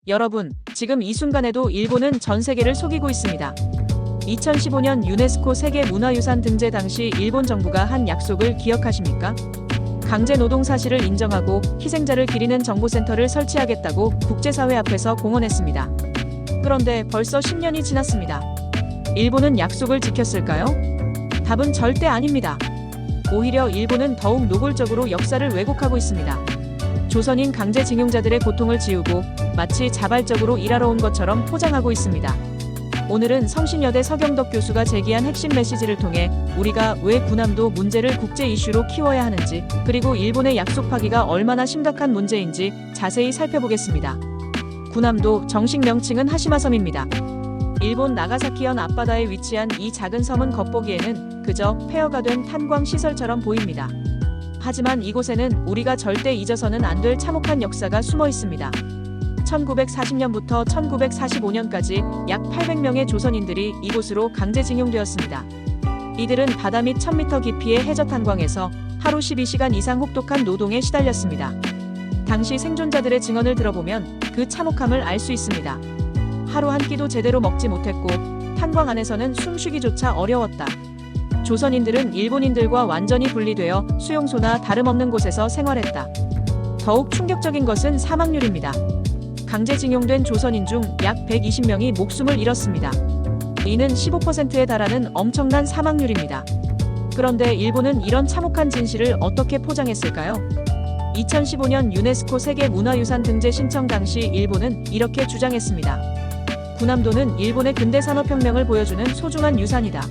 여러분, 지금 이 순간에도 일본은 전 세계를 속이고 있습니다. 2015년 유네스코 세계문화유산 등재 당시 일본 정부가 한 약속을 기억하십니까? 강제 노동 사실을 인정하고 희생자를 기리는 정보센터를 설치하겠다고 국제사회 앞에서 공언했습니다. 그런데 벌써 10년이 지났습니다. 일본은 약속을 지켰을까요? 답은 절대 아닙니다. 오히려 일본은 더욱 노골적으로 역사를 왜곡하고 있습니다. 조선인 강제징용자들의 고통을 지우고 마치 자발적으로 일하러 온 것처럼 포장하고 있습니다. 오늘은 성신여대 서경덕 교수가 제기한 핵심 메시지를 통해 우리가 왜 군함도 문제를 국제 이슈로 키워야 하는지, 그리고 일본의 약속 파기가 얼마나 심각한 문제인지 자세히 살펴보겠습니다. 군함도 정식 명칭은 하시마섬입니다. 일본 나가사키현 앞바다에 위치한 이 작은 섬은 겉보기에는 그저 폐허가 된 탄광 시설처럼 보입니다. 하지만 이곳에는 우리가 절대 잊어서는 안 될 참혹한 역사가 숨어 있습니다. 1940년부터 1945년까지 약 800명의 조선인들이 이곳으로 강제징용되었습니다. 이들은 바다 및 1000m 깊이의 해저 탄광에서 하루 12시간 이상 혹독한 노동에 시달렸습니다. 당시 생존자들의 증언을 들어보면 그 참혹함을 알 수 있습니다. 하루 한 끼도 제대로 먹지 못했고 탄광 안에서는 숨쉬기조차 어려웠다. 조선인들은 일본인들과 완전히 분리되어 수용소나 다름없는 곳에서 생활했다. 더욱 충격적인 것은 사망률입니다. 강제징용된 조선인 중 약 120명이 목숨을 잃었습니다. 이는 15%에 달하는 엄청난 사망률입니다. 그런데 일본은 이런 참혹한 진실을 어떻게 포장했을까요? 2015년 유네스코 세계문화유산 등재 신청 당시 일본은 이렇게 주장했습니다. 군함도는 일본의 근대 산업혁명을 보여주는 소중한 유산이다.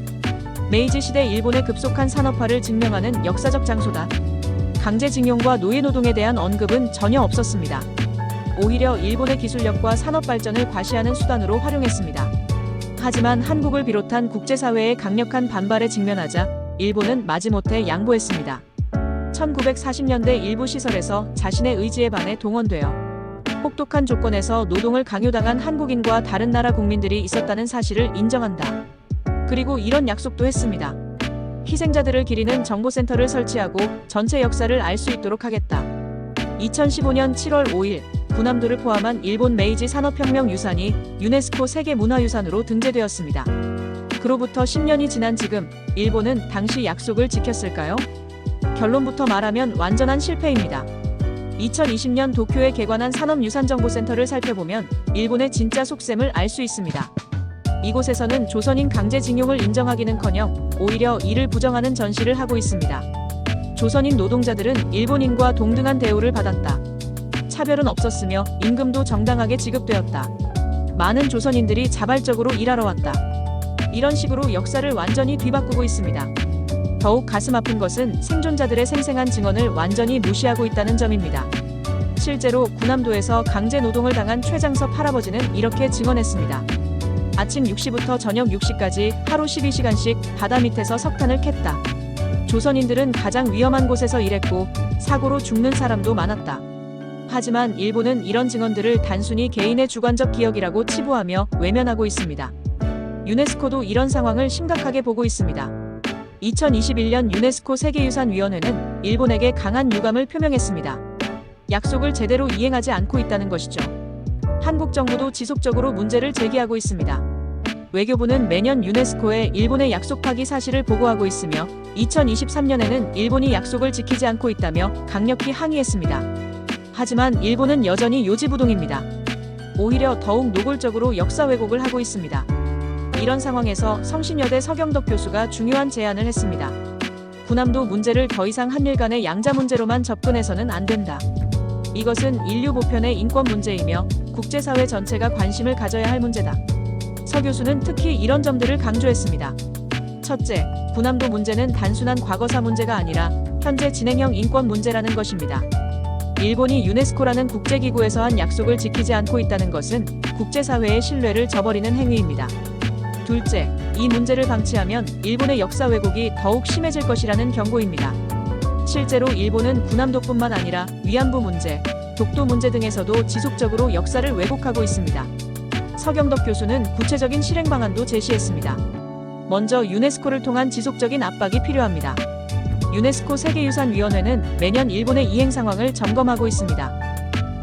메이지 시대 일본의 급속한 산업화를 증명하는 역사적 장소다. 강제징용과 노예노동에 대한 언급은 전혀 없었습니다. 오히려 일본의 기술력과 산업 발전을 과시하는 수단으로 활용했습니다. 하지만 한국을 비롯한 국제사회의 강력한 반발에 직면하자 일본은 마지못해 양보했습니다. 1940년대 일부 시설에서 자신의 의지에 반해 동원되어 혹독한 조건에서 노동을 강요당한 한국인과 다른 나라 국민들이 있었다는 사실을 인정한다. 그리고 이런 약속도 했습니다. 희생자들을 기리는 정보센터를 설치하고 전체 역사를 알 수 있도록 하겠다. 2015년 7월 5일 군함도를 포함한 일본 메이지 산업혁명 유산이 유네스코 세계문화유산으로 등재되었습니다. 그로부터 10년이 지난 지금 일본은 당시 약속을 지켰을까요? 결론부터 말하면 완전한 실패입니다. 2020년 도쿄에 개관한 산업유산정보센터를 살펴보면 일본의 진짜 속셈을 알 수 있습니다. 이곳에서는 조선인 강제징용을 인정하기는커녕 오히려 이를 부정하는 전시를 하고 있습니다. 조선인 노동자들은 일본인과 동등한 대우를 받았다. 차별은 없었으며 임금도 정당하게 지급되었다. 많은 조선인들이 자발적으로 일하러 왔다. 이런 식으로 역사를 완전히 뒤바꾸고 있습니다. 더욱 가슴 아픈 것은 생존자들의 생생한 증언을 완전히 무시하고 있다는 점입니다. 실제로 군함도에서 강제 노동을 당한 최장섭 할아버지는 이렇게 증언했습니다. 아침 6시부터 저녁 6시까지 하루 12시간씩 바다 밑에서 석탄을 캤다. 조선인들은 가장 위험한 곳에서 일했고 사고로 죽는 사람도 많았다. 하지만 일본은 이런 증언들을 단순히 개인의 주관적 기억이라고 치부하며 외면하고 있습니다. 유네스코도 이런 상황을 심각하게 보고 있습니다. 2021년 유네스코 세계유산위원회는 일본에게 강한 유감을 표명했습니다. 약속을 제대로 이행하지 않고 있다는 것이죠. 한국 정부도 지속적으로 문제를 제기하고 있습니다. 외교부는 매년 유네스코에 일본의 약속 파기 사실을 보고하고 있으며 2023년에는 일본이 약속을 지키지 않고 있다며 강력히 항의했습니다. 하지만 일본은 여전히 요지부동입니다. 오히려 더욱 노골적으로 역사 왜곡을 하고 있습니다. 이런 상황에서 성신여대 서경덕 교수가 중요한 제안을 했습니다. 군함도 문제를 더 이상 한일 간의 양자 문제로만 접근해서는 안 된다. 이것은 인류 보편의 인권 문제이며 국제사회 전체가 관심을 가져야 할 문제다. 서 교수는 특히 이런 점들을 강조했습니다. 첫째, 군함도 문제는 단순한 과거사 문제가 아니라 현재 진행형 인권 문제라는 것입니다. 일본이 유네스코라는 국제기구에서 한 약속을 지키지 않고 있다는 것은 국제사회의 신뢰를 저버리는 행위입니다. 둘째, 이 문제를 방치하면 일본의 역사 왜곡이 더욱 심해질 것이라는 경고입니다. 실제로 일본은 군함도뿐만 아니라 위안부 문제, 독도 문제 등에서도 지속적으로 역사를 왜곡하고 있습니다. 서경덕 교수는 구체적인 실행 방안도 제시했습니다. 먼저 유네스코를 통한 지속적인 압박이 필요합니다. 유네스코 세계유산위원회는 매년 일본의 이행 상황을 점검하고 있습니다.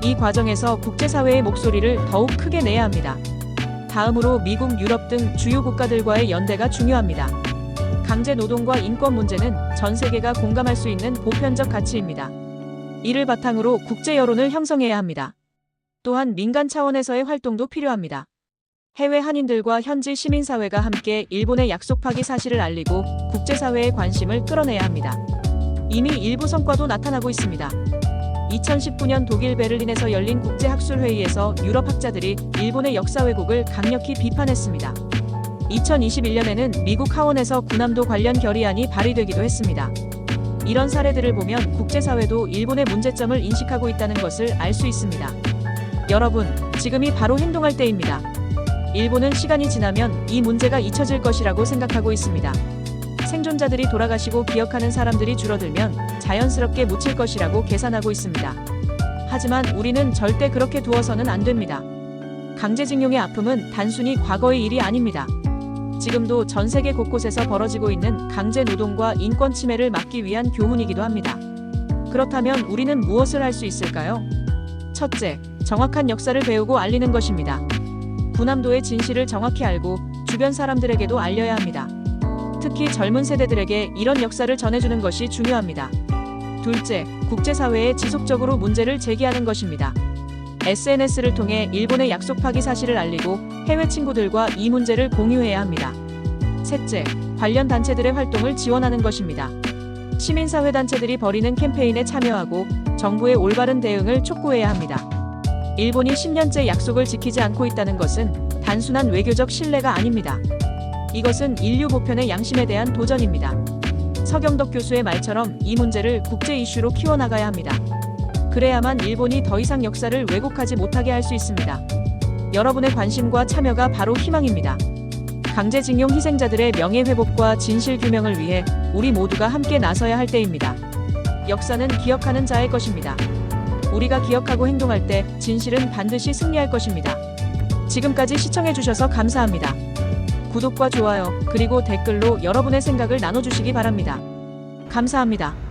이 과정에서 국제사회의 목소리를 더욱 크게 내야 합니다. 다음으로 미국, 유럽 등 주요 국가들과의 연대가 중요합니다. 강제 노동과 인권 문제는 전 세계가 공감할 수 있는 보편적 가치입니다. 이를 바탕으로 국제 여론을 형성해야 합니다. 또한 민간 차원에서의 활동도 필요합니다. 해외 한인들과 현지 시민사회가 함께 일본의 약속 파기 사실을 알리고 국제사회의 관심을 끌어내야 합니다. 이미 일부 성과도 나타나고 있습니다. 2019년 독일 베를린에서 열린 국제학술회의에서 유럽 학자들이 일본의 역사 왜곡을 강력히 비판했습니다. 2021년에는 미국 하원에서 군함도 관련 결의안이 발의되기도 했습니다. 이런 사례들을 보면 국제사회도 일본의 문제점을 인식하고 있다는 것을 알 수 있습니다. 여러분, 지금이 바로 행동할 때입니다. 일본은 시간이 지나면 이 문제가 잊혀질 것이라고 생각하고 있습니다. 생존자들이 돌아가시고 기억하는 사람들이 줄어들면 자연스럽게 묻힐 것이라고 계산하고 있습니다. 하지만 우리는 절대 그렇게 두어서는 안 됩니다. 강제징용의 아픔은 단순히 과거의 일이 아닙니다. 지금도 전 세계 곳곳에서 벌어지고 있는 강제 노동과 인권 침해를 막기 위한 교훈이기도 합니다. 그렇다면 우리는 무엇을 할 수 있을까요? 첫째, 정확한 역사를 배우고 알리는 것입니다. 군함도의 진실을 정확히 알고 주변 사람들에게도 알려야 합니다. 특히 젊은 세대들에게 이런 역사를 전해주는 것이 중요합니다. 둘째, 국제사회에 지속적으로 문제를 제기하는 것입니다. SNS를 통해 일본의 약속 파기 사실을 알리고 해외 친구들과 이 문제를 공유해야 합니다. 셋째, 관련 단체들의 활동을 지원하는 것입니다. 시민사회 단체들이 벌이는 캠페인에 참여하고 정부의 올바른 대응을 촉구해야 합니다. 일본이 10년째 약속을 지키지 않고 있다는 것은 단순한 외교적 신뢰가 아닙니다. 이것은 인류 보편의 양심에 대한 도전입니다. 서경덕 교수의 말처럼 이 문제를 국제 이슈로 키워나가야 합니다. 그래야만 일본이 더 이상 역사를 왜곡하지 못하게 할 수 있습니다. 여러분의 관심과 참여가 바로 희망입니다. 강제징용 희생자들의 명예회복과 진실규명을 위해 우리 모두가 함께 나서야 할 때입니다. 역사는 기억하는 자의 것입니다. 우리가 기억하고 행동할 때 진실은 반드시 승리할 것입니다. 지금까지 시청해주셔서 감사합니다. 구독과 좋아요, 그리고 댓글로 여러분의 생각을 나눠주시기 바랍니다. 감사합니다.